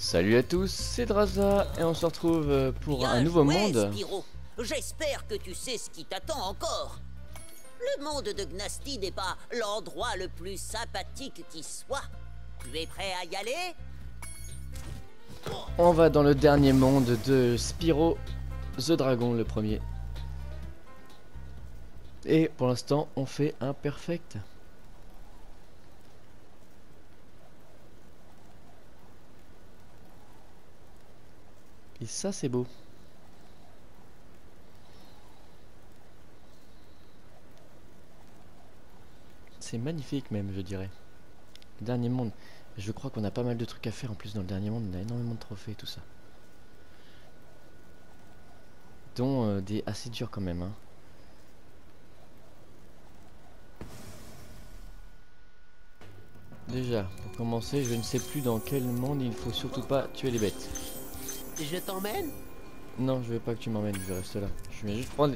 Salut à tous, c'est Draza et on se retrouve pour Bien un nouveau joué, monde. Spyro. J'espère que tu sais ce qui t'attend encore. Le monde de Gnasty n'est pas l'endroit le plus sympathique qui soit. Tu es prêt à y aller? On va dans le dernier monde de Spyro the Dragon, le premier. Et pour l'instant, on fait un perfect. Et ça, c'est beau. C'est magnifique même, je dirais. Le dernier monde. Je crois qu'on a pas mal de trucs à faire en plus dans le dernier monde. On a énormément de trophées et tout ça. Dont des assez durs quand même. Hein. Déjà, pour commencer, je ne sais plus dans quel monde il faut surtout pas tuer les bêtes. Je t'emmène? Non, je veux pas que tu m'emmènes, je vais rester là. Je vais juste prendre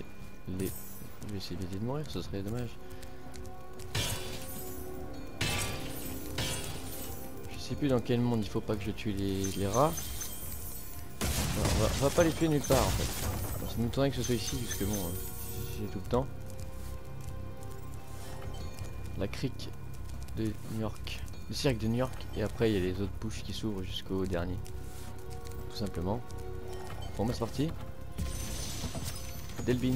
les... Je vais essayer d'éviter de mourir, ce serait dommage. Je sais plus dans quel monde il faut pas que je tue les rats. Alors, on va pas les tuer nulle part en fait. Bon, ça m'étonnerait que ce soit ici, puisque bon, j'ai tout le temps. La crique de New York. Le cirque de New York. Et après il y a les autres bouches qui s'ouvrent jusqu'au dernier. Tout simplement. Bon bah c'est parti. Delbin.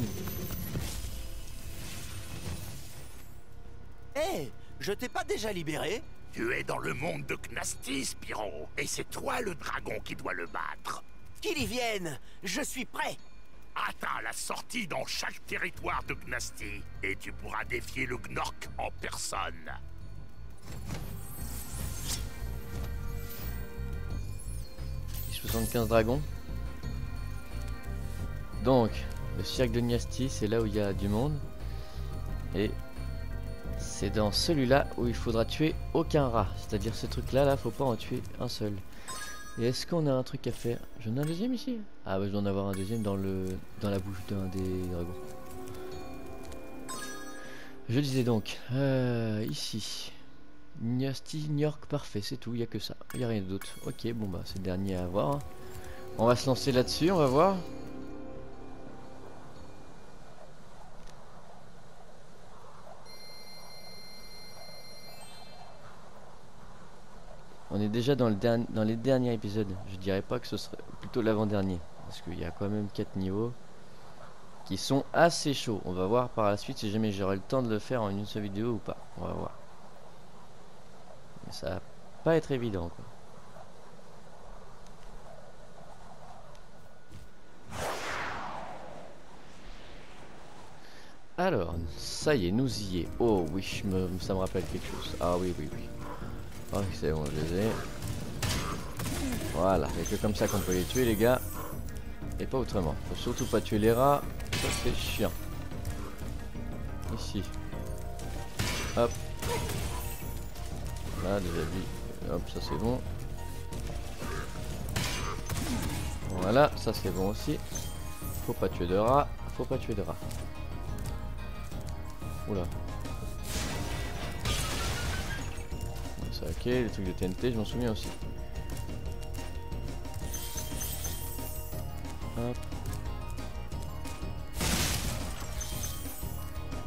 Hé, je t'ai pas déjà libéré? Tu es dans le monde de Gnasty, Spyro, et c'est toi le dragon qui doit le battre. Qu'il y vienne, je suis prêt. Atteins la sortie dans chaque territoire de Gnasty, et tu pourras défier le Gnorc en personne. « 75 dragons. Donc, le cirque de Gnasty, c'est là où il y a du monde. Et c'est dans celui-là où il faudra tuer aucun rat. C'est-à-dire ce truc-là, là, faut pas en tuer un seul. Et est-ce qu'on a un truc à faire? J'en ai un deuxième ici? Ah bah je dois en avoir un deuxième dans la bouche d'un des dragons. Je disais donc, ici. Gnasty, New York, parfait, c'est tout, il n'y a que ça. Il n'y a rien d'autre. Ok, bon bah c'est le dernier à avoir. On va se lancer là-dessus, on va voir. On est déjà dans les derniers épisodes. Je dirais pas que ce serait plutôt l'avant-dernier. Parce qu'il y a quand même 4 niveaux qui sont assez chauds. On va voir par la suite si jamais j'aurai le temps de le faire en une seule vidéo ou pas. On va voir. Mais ça va pas être évident quoi. Alors, ça y est, nous y est. Oh oui, ça me rappelle quelque chose. Ah oui, oui, oui. Oh, c'est bon, je les ai. Voilà, il n'y a que comme ça qu'on peut les tuer, les gars. Et pas autrement. Faut surtout pas tuer les rats. Ça, c'est chiant. Ici. Hop. Là, déjà vu. Hop, ça c'est bon. Voilà, ça c'est bon aussi. Faut pas tuer de rats. Faut pas tuer de rats. Oula. Ça ok, les trucs de TNT, je m'en souviens aussi. Hop.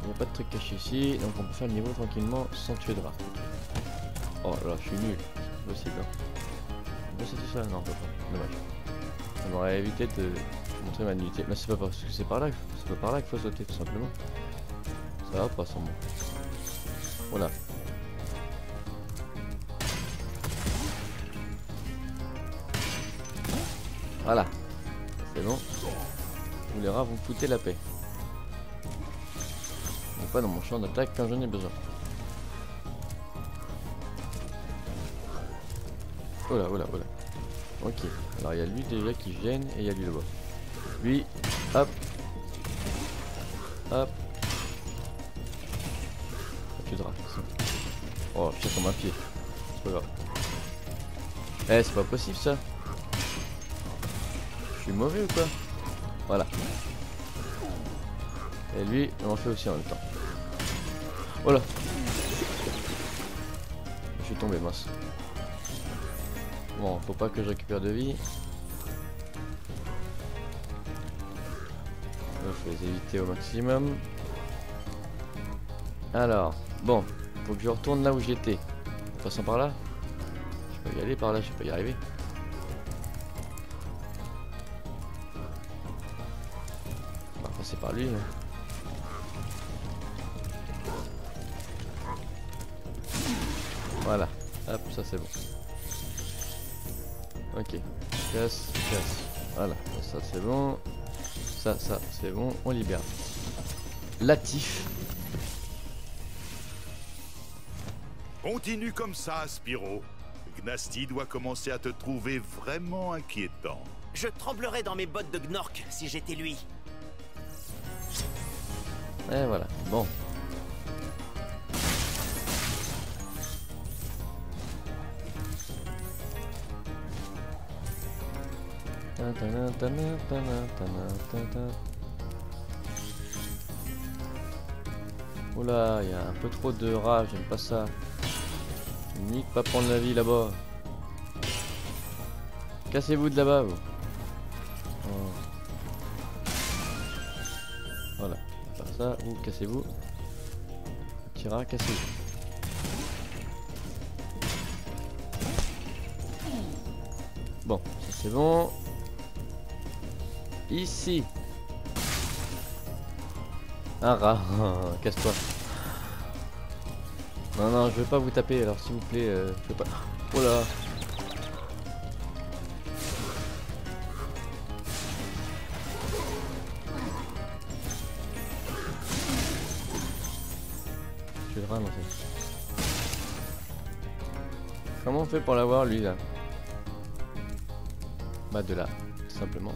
Il n'y a pas de truc caché ici, donc on peut faire le niveau tranquillement sans tuer de rats. Oh là, je suis nul, c'est possible. Hein. C'était ça? Non, pas. Dommage. Ça m'aurait évité de montrer ma nullité. Mais c'est pas parce que c'est par là qu'il faut sauter tout simplement. Ça va pas sans moi. Voilà. Voilà. C'est bon. Vous les rats vont foutre la paix. Mais pas dans mon champ d'attaque quand j'en ai besoin. Oh là, oh là, oh là. Ok. Alors il y a lui déjà qui gêne et il y a lui là-bas. Lui, hop. Hop. Tu de rats. Oh, je tire sur ma pied. C'est pas grave. Eh, c'est pas possible ça. Je suis mauvais ou quoi? Voilà. Et lui, on en fait aussi en même temps. Oh là. Je suis tombé, mince. Bon, faut pas que je récupère de vie. Il faut les éviter au maximum. Alors, bon, faut que je retourne là où j'étais. En passant par là. Je peux y aller par là, je peux y arriver. On va passer par lui. Là. Voilà, hop, ça c'est bon. Ok, casse, casse. Voilà, ça c'est bon. Ça c'est bon, on libère. Latif. Continue comme ça, Spyro. Gnasty doit commencer à te trouver vraiment inquiétant. Je tremblerais dans mes bottes de Gnorc si j'étais lui. Et voilà, bon. Oula, il y a un peu trop de rage, j'aime pas ça. Nique pas prendre la vie là-bas. Cassez-vous de là-bas, vous. Oh. Voilà, faire ça, vous cassez-vous. Tira, cassez-vous. Bon, ça c'est bon. Ici. Un rat. Casse-toi. Non, non, je veux pas vous taper, alors s'il vous plaît, je veux pas. Oh là. Je vais le ramasser. Comment on fait pour l'avoir, lui, là? Bah, de là, tout simplement.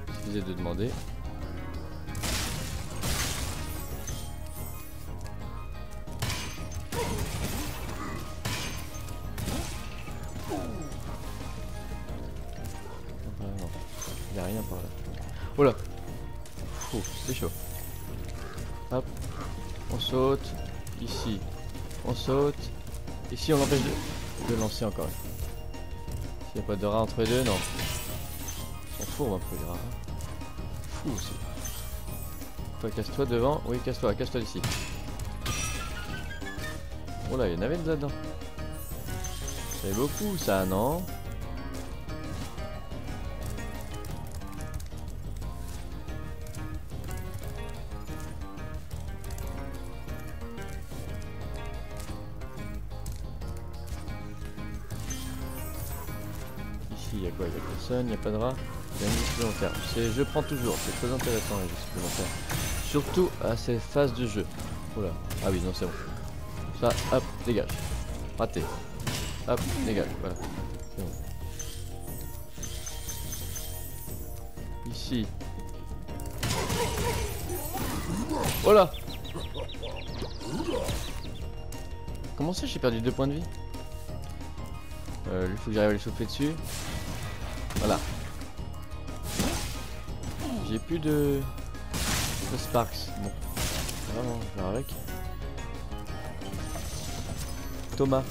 Il suffisait de demander. Il n'y a rien par là. Oh là. C'est chaud. Hop. On saute. Ici. On saute. Ici on l'empêche de lancer encore. S'il n'y a pas de rat entre les deux, non. On fourbe un peu les rats. Fou aussi. Toi casse-toi devant. Oui, casse-toi d'ici. Oh là, il y en avait là-dedans. C'est beaucoup ça, non? Ici, il y a quoi? Il y a personne, il n'y a pas de rat. Il y a une vie supplémentaire. Je prends toujours, c'est très intéressant les vies supplémentaires. Surtout à ces phases de jeu. Oh là. Ah oui, non, c'est bon. Ça, hop, dégage. Raté. Hop, dégage, voilà. C'est bon. Ici. Oh là. Comment ça j'ai perdu 2 points de vie? Lui faut que j'arrive à lui souffler dessus. Voilà. J'ai plus de Sparks. Bon. Vraiment, je vais avec. Thomas.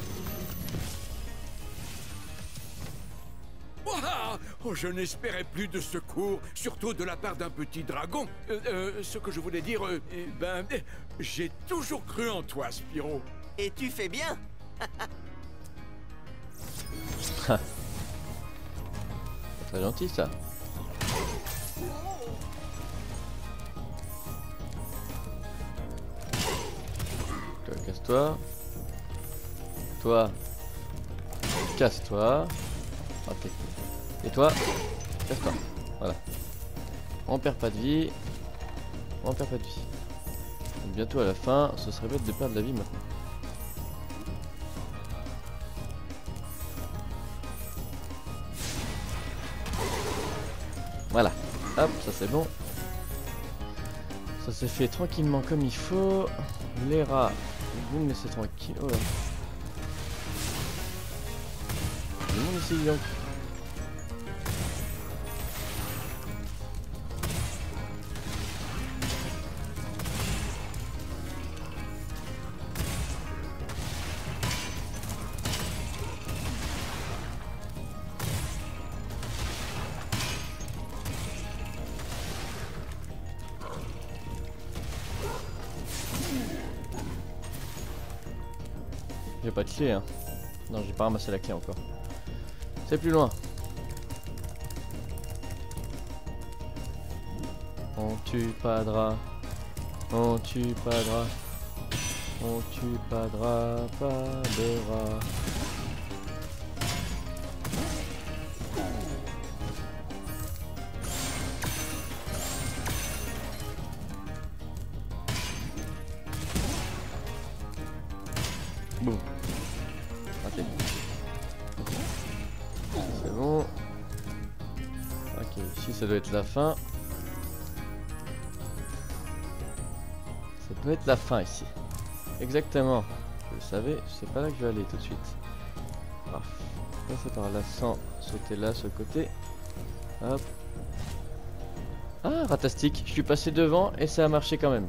Oh, je n'espérais plus de secours, surtout de la part d'un petit dragon. Ce que je voulais dire, j'ai toujours cru en toi, Spyro. Et tu fais bien. C'est très gentil ça. Toi, casse-toi. Toi, casse-toi. Raté. Et toi, casse-toi. Voilà. On perd pas de vie. On perd pas de vie. Donc bientôt à la fin, ce serait bête de perdre la vie maintenant. Voilà. Hop, ça c'est bon. Ça s'est fait tranquillement comme il faut. Les rats, vous me laissez tranquille. Oh là. Le monde ici, donc. J'ai pas de clé hein. Non, j'ai pas ramassé la clé encore. C'est plus loin. On tue pas de rat. On tue pas de rat. On tue pas de rat, pas de rat. Boum. Raté. C'est bon. Ok, ici ça doit être la fin. Ça doit être la fin ici. Exactement. Je le savais, c'est pas là que je vais aller tout de suite. Paf. Passer par là sans sauter là sur le côté. Hop. Ah, ratastique. Je suis passé devant et ça a marché quand même.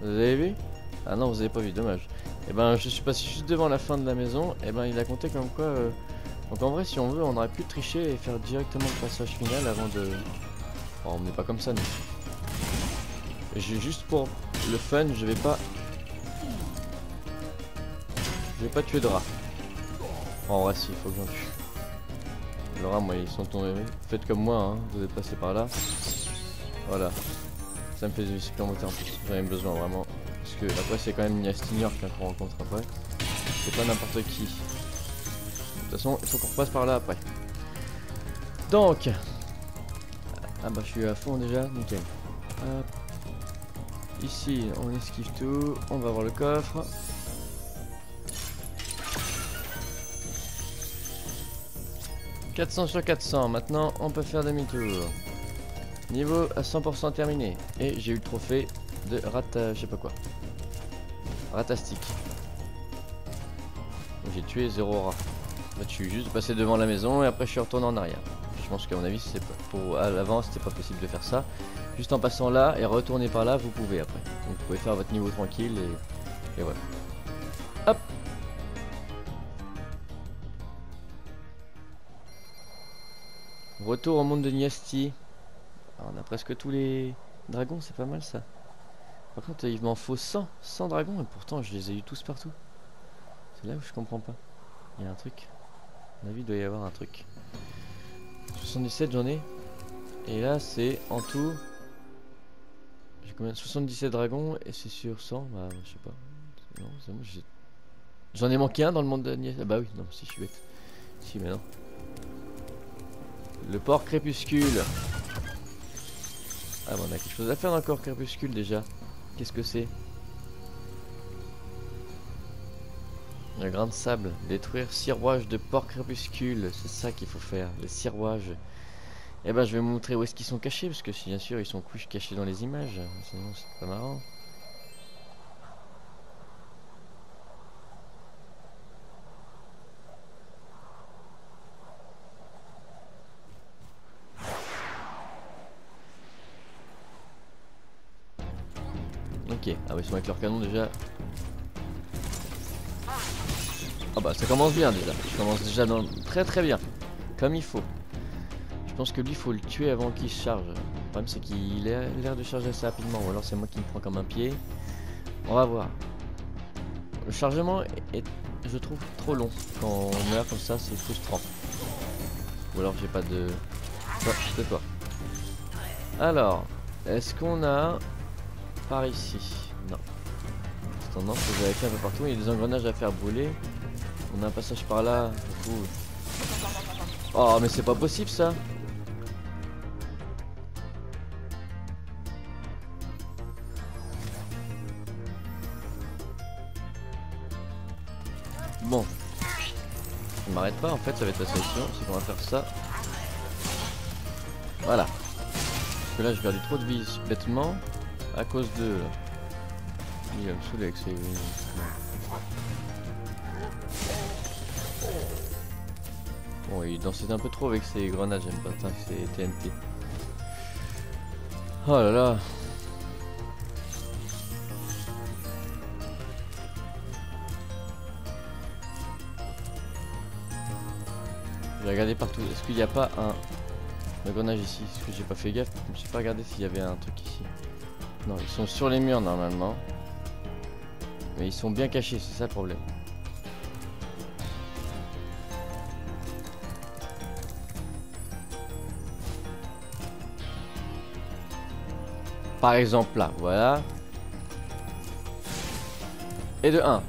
Vous avez vu? Ah non, vous avez pas vu, dommage. Et ben, je suis passé juste devant la fin de la maison. Et ben, il a compté comme quoi. Donc en vrai, si on veut, on aurait pu tricher et faire directement le passage final avant de. Oh, on n'est pas comme ça, nous. Juste pour le fun, je vais pas tuer de rat. En vrai, si, il faut que j'en tue. Le rat, moi, ils sont tombés. Faites comme moi, hein. Vous êtes passé par là. Voilà. Ça me fait du supplémentaire en plus. J'en ai besoin vraiment. Parce que après, c'est quand même Gnastignor qu'on rencontre après. C'est pas n'importe qui. De toute façon, il faut qu'on repasse par là après. Donc. Ah bah, je suis à fond déjà. Nickel. Hop. Ici, on esquive tout. On va voir le coffre. « 400 sur 400, maintenant on peut faire demi-tour. Niveau à 100% terminé. Et j'ai eu le trophée de je sais pas quoi. Ratastique. J'ai tué 0 rat. Là, je suis juste passé devant la maison et après je suis retourné en arrière. Je pense qu'à mon avis, à l'avant, c'était pas possible de faire ça. Juste en passant là et retourner par là, vous pouvez après. Donc vous pouvez faire votre niveau tranquille et voilà. Hop. Retour au monde de Gnasti. Alors, on a presque tous les dragons, c'est pas mal ça. Par contre, il m'en faut 100 dragons et pourtant je les ai eu tous partout. C'est là où je comprends pas. Il y a un truc. À mon avis, il doit y avoir un truc. 77 j'en ai. Et là, c'est en tout. J'ai combien? 77 dragons et c'est sur 100. Bah, je sais pas. Non, c'est moi, j'en ai manqué un dans le monde de Gnasti. Ah bah oui, non, si je suis bête. Si, mais non. Le port crépuscule. Ah, bon, on a quelque chose à faire dans le port crépuscule déjà. Qu'est-ce que c'est? Le grain de sable. Détruire cirouage de port crépuscule. C'est ça qu'il faut faire. Les cirouages. Et ben, je vais vous montrer où est-ce qu'ils sont cachés. Parce que bien sûr, ils sont cachés dans les images. Sinon, c'est pas marrant. Ok, ah bah ils sont avec leur canon déjà. Ah bah ça commence bien déjà. Je commence déjà très bien. Comme il faut. Je pense que lui il faut le tuer avant qu'il se charge. Le problème c'est qu'il a l'air de charger assez rapidement. Ou alors c'est moi qui me prends comme un pied. On va voir. Le chargement est, je trouve, trop long. Quand on meurt comme ça, c'est frustrant. Ou alors j'ai pas de... Oh, c'est toi. Alors, est-ce qu'on a... par ici? Non. C'est tendance que j'ai fait un peu partout. Il y a des engrenages à faire brûler. On a un passage par là. Oh, mais c'est pas possible ça. Bon. Je m'arrête pas en fait, ça va être la solution. C'est qu'on va faire ça. Voilà. Parce que là, je perds trop de vie bêtement. À cause de... Il va me saouler avec ses... Bon, il dansait un peu trop avec ses grenades, j'aime pas ça, c'est TNT. Oh là là. Je vais regarder partout. Est-ce qu'il n'y a pas un grenade ici? Parce que j'ai pas fait gaffe. Je me suis pas regardé s'il y avait un truc ici. Non, ils sont sur les murs normalement. Mais ils sont bien cachés, c'est ça le problème. Par exemple là, voilà. Et de 1. Donc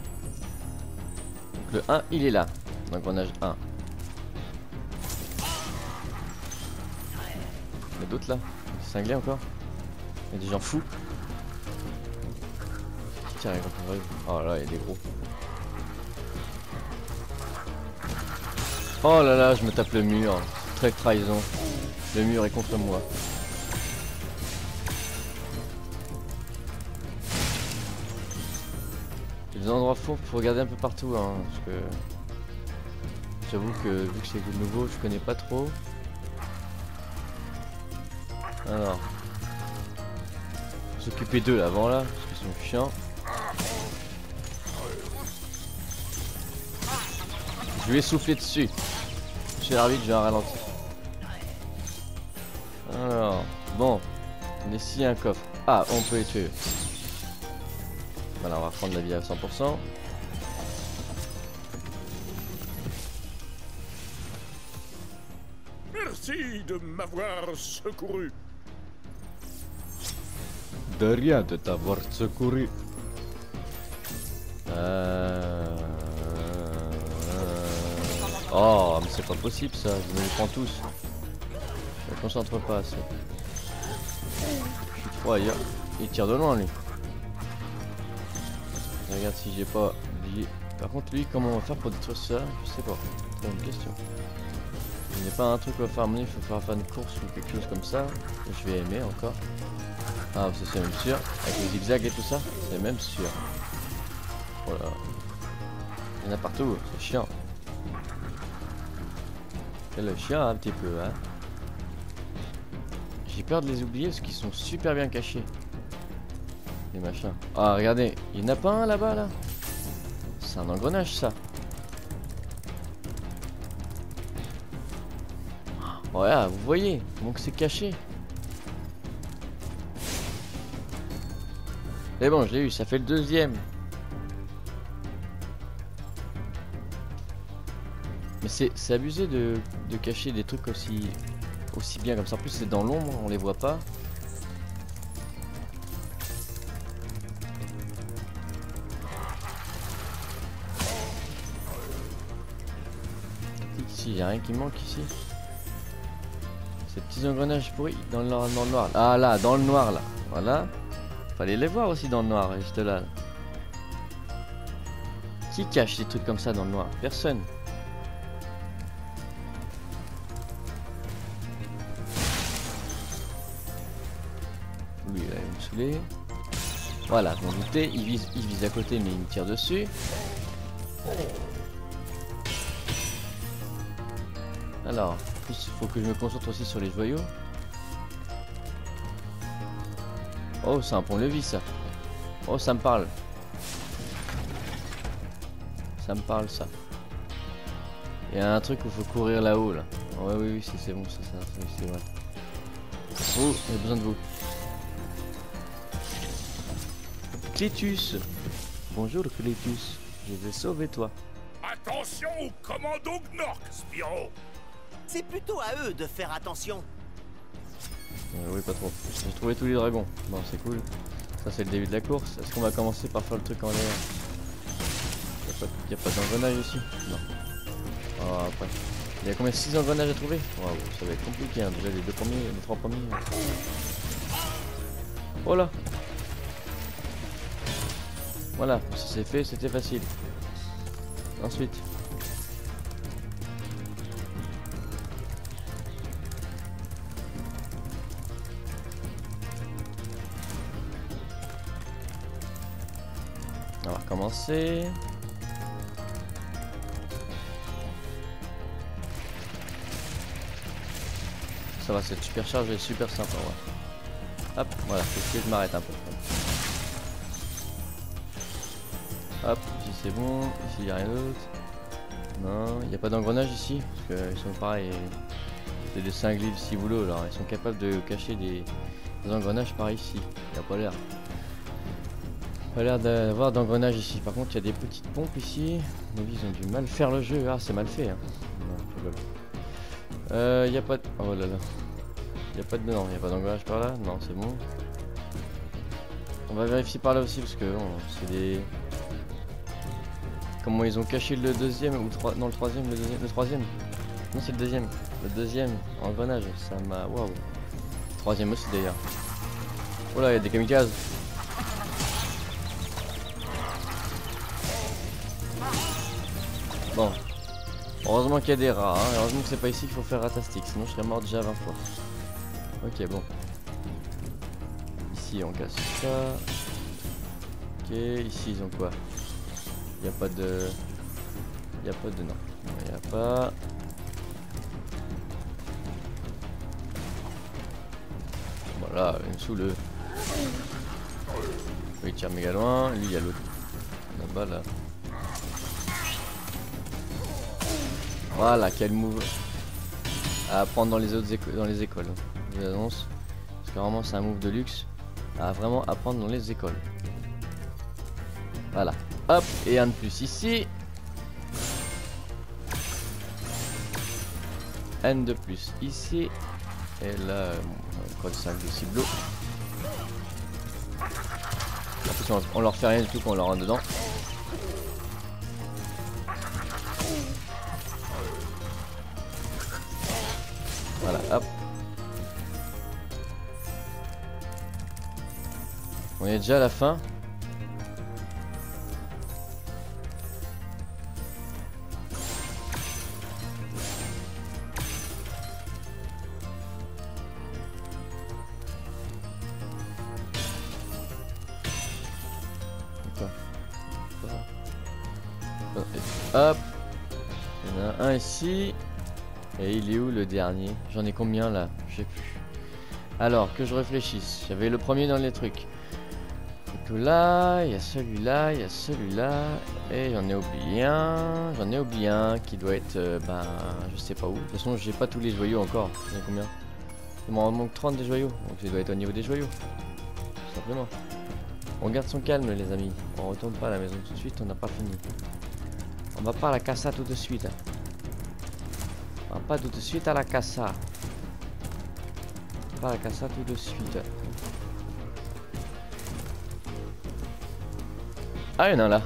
le 1 il est là. L'engrenage 1. Il y a d'autres là. Des cinglés encore. Il y a des gens fous. Tiens, oh là, il y a des gros. Oh là là, je me tape le mur. Très trahison. Le mur est contre moi. Les endroits faux, faut regarder un peu partout, hein, parce que j'avoue que vu que c'est nouveau, je connais pas trop. Alors, faut s'occuper d'eux là, avant là, parce qu'ils sont chiants. Je vais souffler dessus. Chez l'arbitre, je vais ralentir. Alors, bon, on est ici un coffre. Ah, on peut les tuer. Voilà, on va prendre la vie à 100%. Merci de m'avoir secouru. De rien de t'avoir secouru. Oh, mais c'est pas possible ça, je me les prends tous. Je me concentre pas assez. Je suis trop ailleurs. Il tire de loin lui. Je regarde si j'ai pas oublié. Par contre lui, comment on va faire pour détruire ça? Je sais pas. C'est une question. Il n'y a pas un truc à faire amener, il faut faire une course ou quelque chose comme ça. Je vais aimer encore. Ah, ça c'est même sûr. Avec les zigzags et tout ça, c'est même sûr. Voilà. Il y en a partout, c'est chiant. C'est le chien un petit peu, hein. J'ai peur de les oublier parce qu'ils sont super bien cachés. Les machins. Ah, regardez, il n'y en a pas un là-bas là. C'est un engrenage ça. Voilà, vous voyez, donc c'est caché. Mais bon, je l'ai eu, ça fait le deuxième. Mais c'est abusé de cacher des trucs aussi bien comme ça. En plus c'est dans l'ombre, on les voit pas. Ici, il y a rien qui manque ici. Ces petits engrenages pourris dans le noir. Ah là, dans le noir là. Voilà. Fallait les voir aussi dans le noir, juste là. Qui cache des trucs comme ça dans le noir? Personne. Lui, il va me saouler. Voilà, je m'en doutais. Il vise à côté, mais il me tire dessus. Alors, en plus, il faut que je me concentre aussi sur les joyaux. Oh, c'est un pont-levis ça. Oh, ça me parle. Ça me parle ça. Il y a un truc où il faut courir là-haut là. Oh, ouais, oui, c'est bon, ça c'est vrai. Oh, j'ai besoin de vous. Clétus. Bonjour Clétus. Je vais sauver toi. Attention au commando Gnorc, Spyro. C'est plutôt à eux de faire attention. Oui, pas trop. J'ai trouvé tous les dragons. Bon, c'est cool. Ça, c'est le début de la course. Est-ce qu'on va commencer par faire le truc en l'air? Il n'y a pas d'engrenage ici? Non. Oh, après. Il y a combien? 6 engrenages à trouver? Waouh, ça va être compliqué. Hein. Déjà, les 3 premiers. Oh là! Voilà, ça c'est fait, c'était facile. Ensuite. On va recommencer. Ça va, cette super charge est super sympa. Ouais. Hop, voilà, faut essayer de m'arrêter un peu. Hop, ici c'est bon, ici il n'y a rien d'autre. Non, il n'y a pas d'engrenage ici, parce qu'ils sont pareils. C'est des cinglés de ciboulot, alors ils sont capables de cacher des engrenages par ici. Il n'y a pas l'air. Pas l'air d'avoir d'engrenage ici. Par contre, il y a des petites pompes ici. Mais ils ont du mal faire le jeu. Ah, c'est mal fait. Hein. Non, y a pas de... Oh là là. Y a pas de... Non, y a pas d'engrenage par là. Non, c'est bon. On va vérifier par là aussi parce que c'est des... Comment ils ont caché le deuxième ou non, le troisième, le troisième. Non, c'est le deuxième. Le deuxième engrenage. Ça m'a... Waouh. Le troisième aussi d'ailleurs. Oh là, il y a des kamikazes. Bon. Heureusement qu'il y a des rats. Hein. Heureusement que c'est pas ici qu'il faut faire ratastique. Sinon je serais mort déjà 20 fois. Ok, bon. Ici on casse ça. Ok, ici ils ont quoi? Il y a pas de... Il y a pas de... Non. Il y a pas... Voilà, il me saoule. Il tire méga loin. Lui il y a l'autre. Là-bas là. Voilà, quel move à apprendre dans les autres écoles. Je vous annonce. Parce que vraiment c'est un move de luxe à vraiment apprendre dans les écoles. Voilà. Hop, et un de plus ici. N de plus ici. Et là, code 5 de ciblo. En plus, on leur fait rien du tout quand on leur rentre dedans. Voilà, hop. On est déjà à la fin. Hop. Il y en a un ici. Et il est où le dernier? J'en ai combien là? Je sais plus. Alors que je réfléchisse. J'avais le premier dans les trucs. Donc là, il y a celui-là, il y a celui-là. Et j'en ai oublié un. J'en ai oublié un qui doit être... ben, je sais pas où. De toute façon, j'ai pas tous les joyaux encore. J'en ai combien? Il m'en manque 30 des joyaux. Donc il doit être au niveau des joyaux. Tout simplement. On garde son calme les amis. On retourne pas à la maison tout de suite, on n'a pas fini. On va pas à la casa tout de suite. On va pas tout de suite à la casa. Pas à la casa tout de suite. Ah, il y en a un là.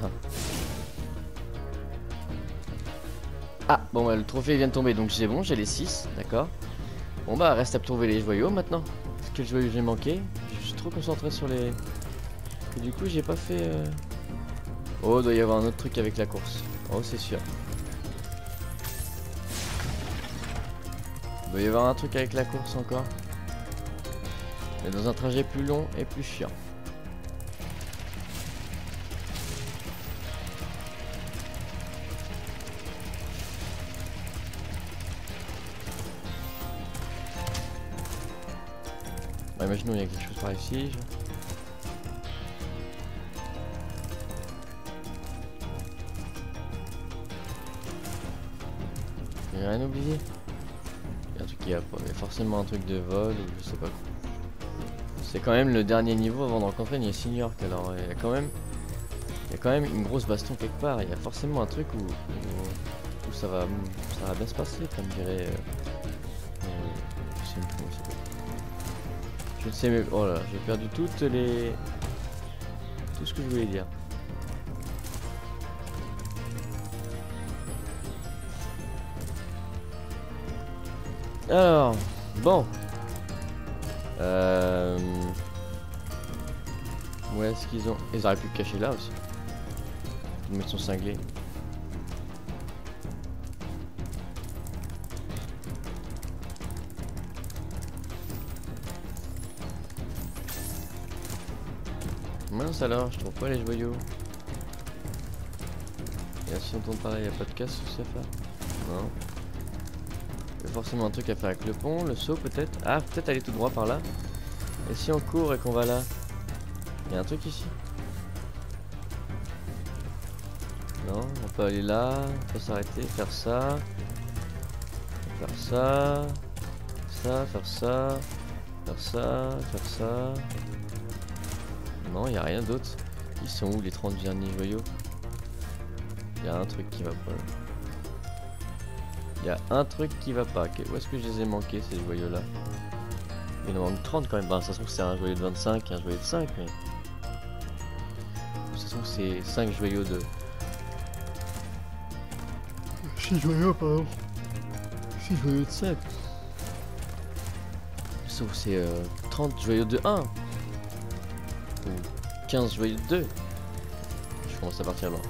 Ah, bon, bah, le trophée vient de tomber, donc c'est bon, j'ai les 6, d'accord. Bon, bah, reste à trouver les joyaux maintenant. Quel joyau j'ai manqué? Je suis trop concentré sur les... Et du coup, j'ai pas fait... Oh, il doit y avoir un autre truc avec la course. Oh, c'est sûr. Il doit y avoir un truc avec la course encore. Mais dans un trajet plus long et plus chiant. Bah, imaginons il y a quelque chose par ici. J'ai rien oublié. Il y a un truc qui a forcément un truc de vol ou je sais pas quoi. C'est quand même le dernier niveau avant de rencontrer Nier Senior. Alors il y a quand même une grosse baston quelque part. Il y a forcément un truc où ça va bien se passer, comme dirait. Je ne sais mais oh là, j'ai perdu tout ce que je voulais dire. Alors, bon. Où est-ce qu'ils ont... Ils auraient pu le cacher là aussi. Ils mettent son cinglé. Mince alors, je trouve pas les joyaux. Et si on tombe pareil, y a pas de casse sur ça faire? Non. Il y a forcément un truc à faire avec le pont, le saut peut-être. Ah, peut-être aller tout droit par là. Et si on court et qu'on va là? Il y a un truc ici? Non, on peut aller là, on peut s'arrêter, faire ça. Faire ça. Ça, faire ça. Faire ça, faire ça. Non, il n'y a rien d'autre. Ils sont où les 30 derniers joyaux? Il y a un truc qui va pas. Il y a un truc qui va pas. Où est-ce que je les ai manqués ces joyaux là? Il en manque 30 quand même. Ben, ça se trouve que c'est un joyau de 25 et un joyau de 5. Mais... ça se trouve que c'est 5 joyaux de... 6 joyaux pardon. 6 joyaux de 5. Sauf c'est 30 joyaux de 1. Ou 15 joyaux de 2. Je commence à partir loin.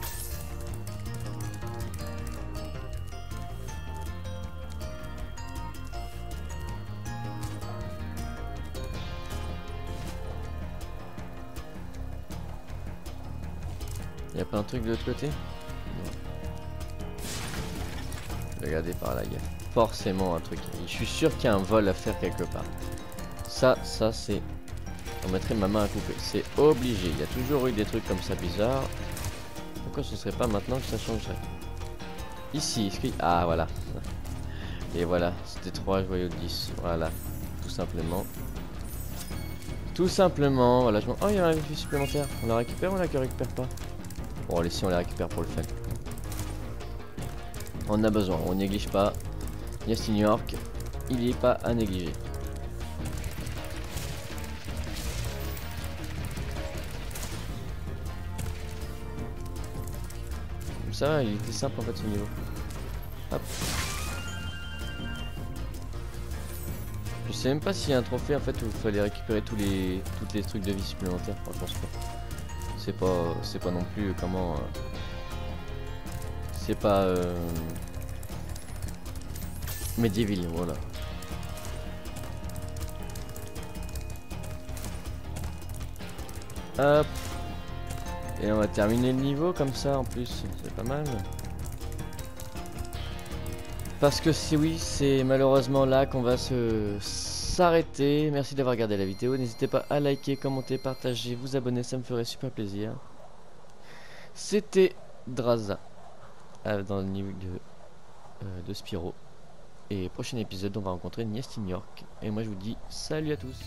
Y'a pas un truc de l'autre côté? Non. Regardez par là, il y a forcément un truc. Je suis sûr qu'il y a un vol à faire quelque part. Ça c'est... on mettrait ma main à couper. C'est obligé. Il y a toujours eu des trucs comme ça bizarres. Pourquoi ce serait pas maintenant que ça changerait? Ici, est-ce qu'il... ah voilà. Et voilà, c'était 3 joyaux de 10. Voilà, tout simplement. Tout simplement, voilà. Oh, il y a un vie supplémentaire. On la récupère ou on la récupère pas? Bon, allez, si on la récupère pour le fun. On en a besoin, on néglige pas. Nasty New York, il est pas à négliger. Ça va, il était simple en fait ce niveau. Hop. Je sais même pas s'il y a un trophée en fait où il fallait récupérer toutes les trucs de vie supplémentaires. Enfin, je pense pas. C'est pas non plus comment. C'est pas Medieval, voilà. Hop. Et on va terminer le niveau comme ça en plus, c'est pas mal. Parce que si oui, c'est malheureusement là qu'on va s'arrêter. Merci d'avoir regardé la vidéo. N'hésitez pas à liker, commenter, partager, vous abonner, ça me ferait super plaisir. C'était Draza dans le niveau de Spyro. Et prochain épisode, on va rencontrer Nasty New York. Et moi je vous dis salut à tous.